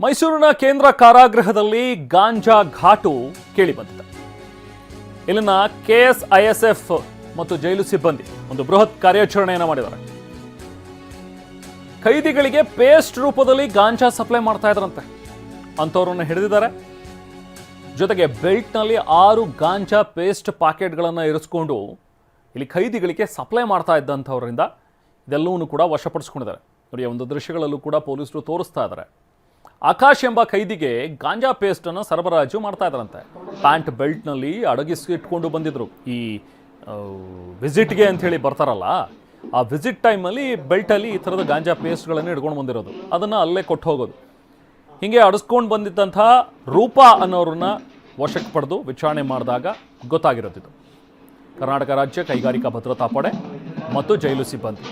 ಮೈಸೂರಿನ ಕೇಂದ್ರ ಕಾರಾಗೃಹದಲ್ಲಿ ಗಾಂಜಾ ಘಾಟು ಕೇಳಿಬಂದಿದೆ. ಇಲ್ಲಿನ ಕೆಎಸ್ಐಎಸ್ಎಫ್ ಮತ್ತು ಜೈಲು ಸಿಬ್ಬಂದಿ ಒಂದು ಬೃಹತ್ ಕಾರ್ಯಾಚರಣೆಯನ್ನು ಮಾಡಿದ್ದಾರೆ. ಕೈದಿಗಳಿಗೆ ಪೇಸ್ಟ್ ರೂಪದಲ್ಲಿ ಗಾಂಜಾ ಸಪ್ಲೈ ಮಾಡ್ತಾ ಇದ್ರಂತೆ. ಅಂಥವ್ರನ್ನ ಹಿಡಿದಿದ್ದಾರೆ. ಜೊತೆಗೆ ಬೆಲ್ಟ್ನಲ್ಲಿ 6 ಗಾಂಜಾ ಪೇಸ್ಟ್ ಪ್ಯಾಕೆಟ್ಗಳನ್ನು ಇರಿಸ್ಕೊಂಡು ಇಲ್ಲಿ ಖೈದಿಗಳಿಗೆ ಸಪ್ಲೈ ಮಾಡ್ತಾ ಇದ್ದಂಥವರಿಂದ ಇದೆಲ್ಲವನ್ನೂ ಕೂಡ ವಶಪಡಿಸ್ಕೊಂಡಿದ್ದಾರೆ. ನೋಡಿ, ಒಂದು ದೃಶ್ಯಗಳಲ್ಲೂ ಕೂಡ ಪೊಲೀಸರು ತೋರಿಸ್ತಾ ಇದ್ದಾರೆ. ಆಕಾಶ್ ಎಂಬ ಖೈದಿಗೆ ಗಾಂಜಾ ಪೇಸ್ಟನ್ನು ಸರಬರಾಜು ಮಾಡ್ತಾ ಇದ್ದಾರಂತೆ. ಪ್ಯಾಂಟ್ ಬೆಲ್ಟ್ನಲ್ಲಿ ಅಡಗಿಸಿ ಇಟ್ಕೊಂಡು ಬಂದಿದ್ರು. ಈ ವಿಸಿಟ್ಗೆ ಅಂಥೇಳಿ ಬರ್ತಾರಲ್ಲ, ಆ ವಿಸಿಟ್ ಟೈಮಲ್ಲಿ ಬೆಲ್ಟಲ್ಲಿ ಈ ಥರದ ಗಾಂಜಾ ಪೇಸ್ಟ್ಗಳನ್ನು ಹಿಡ್ಕೊಂಡು ಬಂದಿರೋದು, ಅದನ್ನು ಅಲ್ಲೇ ಕೊಟ್ಟು ಹೋಗೋದು. ಹೀಗೆ ಅಡಿಸ್ಕೊಂಡು ಬಂದಿದ್ದಂಥ ರೂಪಾ ಅನ್ನೋರನ್ನ ವಶಕ್ಕೆ ಪಡೆದು ವಿಚಾರಣೆ ಮಾಡಿದಾಗ ಗೊತ್ತಾಗಿರೋದಿದು. ಕರ್ನಾಟಕ ರಾಜ್ಯ ಕೈಗಾರಿಕಾ ಭದ್ರತಾ ಪಡೆ ಮತ್ತು ಜೈಲು ಸಿಬ್ಬಂದಿ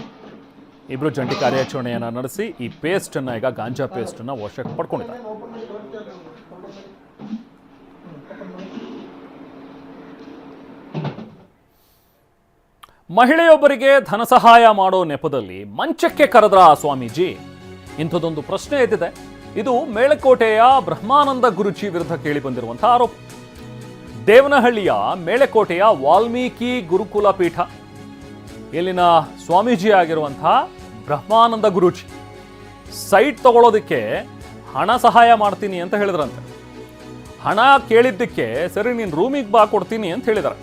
ಇಬ್ಬರು ಜಂಟಿ ಕಾರ್ಯಾಚರಣೆಯನ್ನು ನಡೆಸಿ ಈ ಪೇಸ್ಟನ್ನು, ಈಗ ಗಾಂಜಾ ಪೇಸ್ಟನ್ನು ವಶಕ್ಕೆ ಪಡ್ಕೊಂಡಿದ್ದಾರೆ. ಮಹಿಳೆಯೊಬ್ಬರಿಗೆ ಧನ ಸಹಾಯ ಮಾಡೋ ನೆಪದಲ್ಲಿ ಮಂಚಕ್ಕೆ ಕರೆದ್ರ ಸ್ವಾಮೀಜಿ? ಇಂಥದ್ದೊಂದು ಪ್ರಶ್ನೆ ಎದ್ದಿದೆ. ಇದು ಮೇಳಕೋಟೆಯ ಬ್ರಹ್ಮಾನಂದ ಗುರುಜಿ ವಿರುದ್ಧ ಕೇಳಿಬಂದಿರುವಂತಹ ಆರೋಪ. ದೇವನಹಳ್ಳಿಯ ಮೇಳಕೋಟೆಯ ವಾಲ್ಮೀಕಿ ಗುರುಕುಲ ಪೀಠ, ಇಲ್ಲಿನ ಸ್ವಾಮೀಜಿ ಆಗಿರುವಂತಹ ಬ್ರಹ್ಮಾನಂದ ಗುರುಜಿ ಸೈಟ್ ತಗೊಳ್ಳೋದಕ್ಕೆ ಹಣ ಸಹಾಯ ಮಾಡ್ತೀನಿ ಅಂತ ಹೇಳಿದ್ರಂತೆ. ಹಣ ಕೇಳಿದ್ದಕ್ಕೆ ಸರಿ ನೀನು ರೂಮಿಗೆ ಬಾ ಕೊಡ್ತೀನಿ ಅಂತ ಹೇಳಿದ್ದಾರೆ.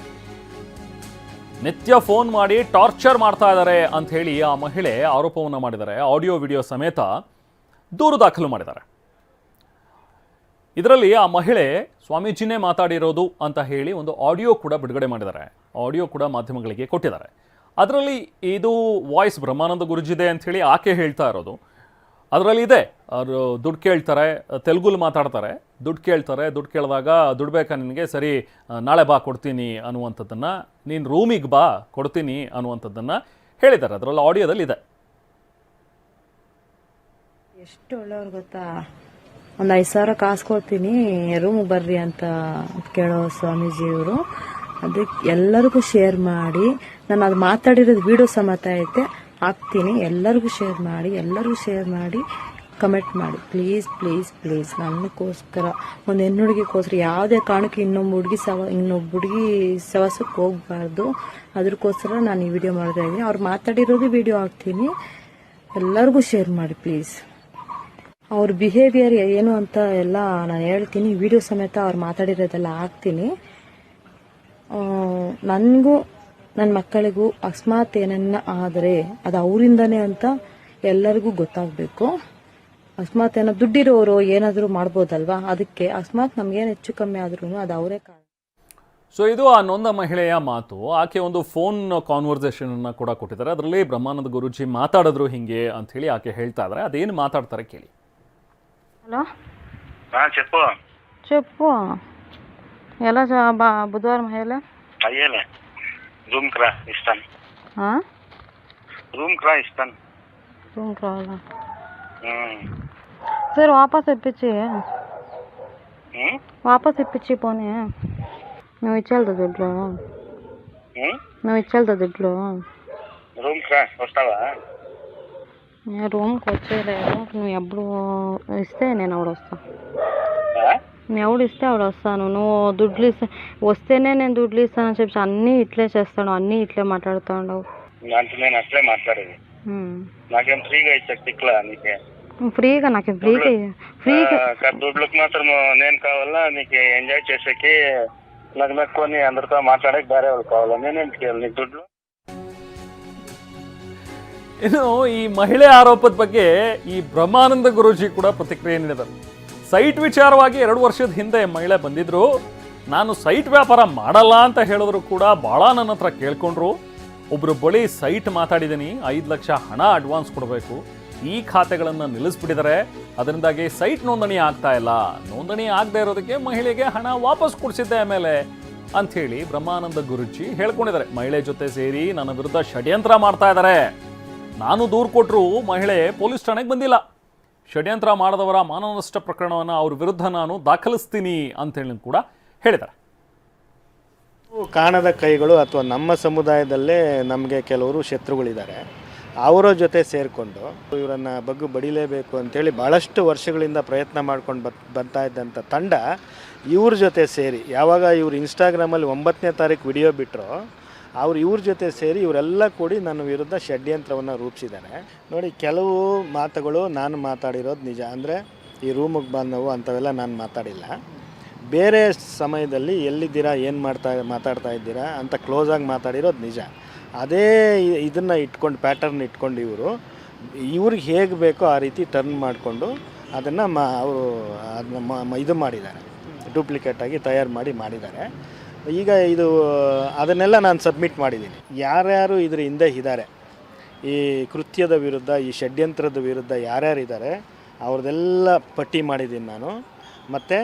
ನಿತ್ಯ ಫೋನ್ ಮಾಡಿ ಟಾರ್ಚರ್ ಮಾಡ್ತಾ ಇದ್ದಾರೆ ಅಂತ ಹೇಳಿ ಆ ಮಹಿಳೆ ಆರೋಪವನ್ನು ಮಾಡಿದ್ದಾರೆ. ಆಡಿಯೋ ವಿಡಿಯೋ ಸಮೇತ ದೂರು ದಾಖಲು ಮಾಡಿದ್ದಾರೆ. ಇದರಲ್ಲಿ ಆ ಮಹಿಳೆ ಸ್ವಾಮೀಜಿನೇ ಮಾತಾಡಿರೋದು ಅಂತ ಹೇಳಿ ಒಂದು ಆಡಿಯೋ ಕೂಡ ಬಿಡುಗಡೆ ಮಾಡಿದ್ದಾರೆ. ಆಡಿಯೋ ಕೂಡ ಮಾಧ್ಯಮಗಳಿಗೆ ಕೊಟ್ಟಿದ್ದಾರೆ. ಅದರಲ್ಲಿ ಇದು ವಾಯ್ಸ್ ಬ್ರಹ್ಮಾನಂದ ಗುರುಜಿದೆ ಅಂಥೇಳಿ ಆಕೆ ಹೇಳ್ತಾ ಇರೋದು. ಅದರಲ್ಲಿ ಇದೆ, ಅವರು ದುಡ್ಡು ಕೇಳ್ತಾರೆ, ತೆಲುಗುಲಿ ಮಾತಾಡ್ತಾರೆ, ದುಡ್ಡು ಕೇಳ್ತಾರೆ. ದುಡ್ಡು ಕೇಳಿದಾಗ ದುಡ್ಡು ಬೇಕಾ ನಿನಗೆ, ಸರಿ ನಾಳೆ ಬಾ ಕೊಡ್ತೀನಿ ಅನ್ನುವಂಥದ್ದನ್ನು, ನೀನು ರೂಮಿಗೆ ಬಾ ಕೊಡ್ತೀನಿ ಅನ್ನುವಂಥದ್ದನ್ನು ಹೇಳಿದ್ದಾರೆ. ಅದರಲ್ಲಿ ಆಡಿಯೋದಲ್ಲಿ ಇದೆ. ಎಷ್ಟು ಒಳ್ಳೆಯವ್ರು ಗೊತ್ತಾ, ಒಂದು 5,000 ಕಾಸು ಕೊಡ್ತೀನಿ ರೂಮಿಗೆ ಬರ್ರಿ ಅಂತ ಕೇಳೋ ಸ್ವಾಮೀಜಿಯವರು. ಅದಕ್ಕೆ ಎಲ್ಲರಿಗೂ ಶೇರ್ ಮಾಡಿ, ನಾನು ಅದು ಮಾತಾಡಿರೋದು ವಿಡಿಯೋ ಸಮೇತ ಐತೆ, ಹಾಕ್ತೀನಿ. ಎಲ್ಲರಿಗೂ ಶೇರ್ ಮಾಡಿ ಕಮೆಂಟ್ ಮಾಡಿ ಪ್ಲೀಸ್ ಪ್ಲೀಸ್ ಪ್ಲೀಸ್. ನನಗೋಸ್ಕರ, ಒಂದು ಹೆಣ್ಣುಡುಗಿಗೋಸ್ಕರ ಯಾವುದೇ ಕಾರಣಕ್ಕೆ ಇನ್ನೊಬ್ಬ ಹುಡುಗಿ ಸವಾಸಕ್ಕೆ ಹೋಗ್ಬಾರ್ದು. ಅದಕ್ಕೋಸ್ಕರ ನಾನು ಈ ವಿಡಿಯೋ ಮಾಡ್ತಾ ಇದ್ದೀನಿ. ಅವ್ರು ಮಾತಾಡಿರೋದು ವಿಡಿಯೋ ಹಾಕ್ತೀನಿ, ಎಲ್ಲರಿಗೂ ಶೇರ್ ಮಾಡಿ ಪ್ಲೀಸ್. ಅವ್ರ ಬಿಹೇವಿಯರ್ ಏನು ಅಂತ ಎಲ್ಲ ನಾನು ಹೇಳ್ತೀನಿ, ವಿಡಿಯೋ ಸಮೇತ ಅವ್ರು ಮಾತಾಡಿರೋದೆಲ್ಲ ಹಾಕ್ತೀನಿ. ನನಗೂ ನನ್ನ ಮಕ್ಕಳಿಗೂ ಅಕಸ್ಮಾತ್ ಏನನ್ನ ಆದರೆ ಅದು ಅವರಿಂದನೇ ಅಂತ ಎಲ್ಲರಿಗೂ ಗೊತ್ತಾಗಬೇಕು. ಅಕಸ್ಮಾತ್ ಏನೋ ದುಡ್ಡಿರೋರು ಏನಾದರೂ ಮಾಡ್ಬೋದಲ್ವಾ, ಅದಕ್ಕೆ ಅಕಸ್ಮಾತ್ ನಮ್ಗೇನು ಹೆಚ್ಚು ಕಮ್ಮಿ ಆದ್ರೂ ಅದು ಅವರೇ ಕಾರಣ. ಸೊ ಇದು ಆ ನೊಂದ ಮಹಿಳೆಯ ಮಾತು. ಆಕೆ ಒಂದು ಫೋನ್ ಕಾನ್ವರ್ಸೇಷನ್ ಅನ್ನು ಕೂಡ ಕೊಟ್ಟಿದ್ದಾರೆ. ಅದರಲ್ಲಿ ಬ್ರಹ್ಮಾನಂದ ಗುರುಜಿ ಮಾತಾಡಿದ್ರು ಹಿಂಗೆ ಅಂತ ಹೇಳಿ ಆಕೆ ಹೇಳ್ತಾ ಇದ್ದಾರೆ. ಅದೇನು ಮಾತಾಡ್ತಾರೆ ಕೇಳಿ. హలో చెప్పు చెప్పు ఎలా బుధవారం అయ్యేలా అయ్యేలే రూమ్కి రా ఇస్తాను రూమ్కి రా ఇస్తాను రూమ్కి రావాలా సరే వాపస్ ఇప్పించి పోనీ నువ్వు ఇచ్చేళ్తా దుడ్లు రూమ్కి రా వస్తావా రూమ్కి వచ్చేయలేదు. నువ్వు ఎప్పుడు ఇస్తే నేను ఆవిడ వస్తాను. నువ్వు ఎవడు ఇస్తే ఆవిడ వస్తాను. నువ్వు దుడ్లు వస్తేనే నేను దుడ్లు ఇస్తానని చెప్పి అన్నీ ఇట్లే చేస్తాను, అన్నీ ఇట్లే మాట్లాడుతూ ఉండవు. నేను అట్లే మాట్లాడేది. నాకేం ఫ్రీగా ఇచ్చా తిక్కలా నీకే? ఫ్రీగా నాకేం ఫ్రీగా దుడ్లకు మాత్రం నేను కావాలా? నీకు ఎంజాయ్ చేసేకి నక్కుని అందరితో మాట్లాడక ಬೇರೆ వాళ్ళు కావాలా? నేనేం చేయాలి నీకు దుడ్లు? ಇನ್ನು ಈ ಮಹಿಳೆ ಆರೋಪದ ಬಗ್ಗೆ ಈ ಬ್ರಹ್ಮಾನಂದ ಗುರೂಜಿ ಕೂಡ ಪ್ರತಿಕ್ರಿಯೆ ನೀಡಿದರು. ಸೈಟ್ ವಿಚಾರವಾಗಿ 2 ವರ್ಷದ ಹಿಂದೆ ಮಹಿಳೆ ಬಂದಿದ್ರು. ನಾನು ಸೈಟ್ ವ್ಯಾಪಾರ ಮಾಡಲ್ಲ ಅಂತ ಹೇಳಿದ್ರು ಕೂಡ ಭಾಳ ನನ್ನ ಹತ್ರ ಕೇಳ್ಕೊಂಡ್ರು. ಒಬ್ಬರು ಬಳಿ ಸೈಟ್ ಮಾತಾಡಿದ್ದೀನಿ, 5 ಲಕ್ಷ ಹಣ ಅಡ್ವಾನ್ಸ್ ಕೊಡಬೇಕು, ಈ ಖಾತೆಗಳನ್ನು ನಿಲ್ಲಿಸ್ಬಿಟ್ಟಿದ್ದಾರೆ, ಅದರಿಂದಾಗಿ ಸೈಟ್ ನೋಂದಣಿ ಆಗ್ತಾ ಇಲ್ಲ, ನೋಂದಣಿ ಆಗದೆ ಇರೋದಕ್ಕೆ ಮಹಿಳೆಗೆ ಹಣ ವಾಪಸ್ ಕೊಡಿಸಿದ್ದೆ ಆಮೇಲೆ ಅಂಥೇಳಿ ಬ್ರಹ್ಮಾನಂದ ಗುರೂಜಿ ಹೇಳ್ಕೊಂಡಿದ್ದಾರೆ. ಮಹಿಳೆ ಜೊತೆ ಸೇರಿ ನನ್ನ ವಿರುದ್ಧ ಷಡ್ಯಂತ್ರ ಮಾಡ್ತಾ ಇದ್ದಾರೆ. ನಾನು ದೂರು ಕೊಟ್ಟರು ಮಹಿಳೆ ಪೊಲೀಸ್ ಠಾಣೆಗೆ ಬಂದಿಲ್ಲ. ಷಡ್ಯಂತ್ರ ಮಾಡಿದವರ ಮಾನವ ನಷ್ಟ ಪ್ರಕರಣವನ್ನು ಅವ್ರ ವಿರುದ್ಧ ನಾನು ದಾಖಲಿಸ್ತೀನಿ ಅಂತೇಳಿ ಕೂಡ ಹೇಳಿದ್ದಾರೆ. ಕಾಣದ ಕೈಗಳು ಅಥವಾ ನಮ್ಮ ಸಮುದಾಯದಲ್ಲೇ ನಮಗೆ ಕೆಲವರು ಶತ್ರುಗಳಿದ್ದಾರೆ. ಅವರ ಜೊತೆ ಸೇರಿಕೊಂಡು ಇವರನ್ನು ಬಗ್ಗು ಬಡಿಲೇಬೇಕು ಅಂತೇಳಿ ಭಾಳಷ್ಟು ವರ್ಷಗಳಿಂದ ಪ್ರಯತ್ನ ಮಾಡ್ಕೊಂಡು ಬರ್ತಾ ಇದ್ದಂಥ ತಂಡ ಇವ್ರ ಜೊತೆ ಸೇರಿ, ಯಾವಾಗ ಇವರು ಇನ್ಸ್ಟಾಗ್ರಾಮಲ್ಲಿ 9ನೇ ತಾರೀಕು ವಿಡಿಯೋ ಬಿಟ್ಟರು, ಇವ್ರ ಜೊತೆ ಸೇರಿ ಇವರೆಲ್ಲ ಕೂಡಿ ನನ್ನ ವಿರುದ್ಧ ಷಡ್ಯಂತ್ರವನ್ನು ರೂಪಿಸಿದ್ದಾರೆ. ನೋಡಿ, ಕೆಲವು ಮಾತುಗಳು ನಾನು ಮಾತಾಡಿರೋದು ನಿಜ. ಅಂದರೆ ಈ ರೂಮಿಗೆ ಬಂದವು ಅಂಥವೆಲ್ಲ ನಾನು ಮಾತಾಡಿಲ್ಲ. ಬೇರೆ ಸಮಯದಲ್ಲಿ ಎಲ್ಲಿದ್ದೀರಾ, ಏನು ಮಾತಾಡ್ತಾ ಇದ್ದೀರಾ ಅಂತ ಕ್ಲೋಸಾಗಿ ಮಾತಾಡಿರೋದು ನಿಜ. ಅದೇ ಇದನ್ನು ಇಟ್ಕೊಂಡು, ಪ್ಯಾಟರ್ನ್ ಇಟ್ಕೊಂಡು ಇವ್ರಿಗೆ ಹೇಗೆ ಬೇಕೋ ಆ ರೀತಿ ಟರ್ನ್ ಮಾಡಿಕೊಂಡು ಅದನ್ನು ಅವರು ಅದನ್ನ ಇದು ಮಾಡಿದ್ದಾರೆ, ಡೂಪ್ಲಿಕೇಟಾಗಿ ತಯಾರು ಮಾಡಿದ್ದಾರೆ. ಈಗ ಅದನ್ನೆಲ್ಲ ನಾನು ಸಬ್ಮಿಟ್ ಮಾಡಿದ್ದೀನಿ. ಯಾರ್ಯಾರು ಇದ್ರ ಹಿಂದೆ ಇದ್ದಾರೆ, ಈ ಕೃತ್ಯದ ವಿರುದ್ಧ, ಈ ಷಡ್ಯಂತ್ರದ ವಿರುದ್ಧ ಯಾರ್ಯಾರಿದ್ದಾರೆ ಅವ್ರದ್ದೆಲ್ಲ ಪಟ್ಟಿ ಮಾಡಿದ್ದೀನಿ ನಾನು. ಮತ್ತು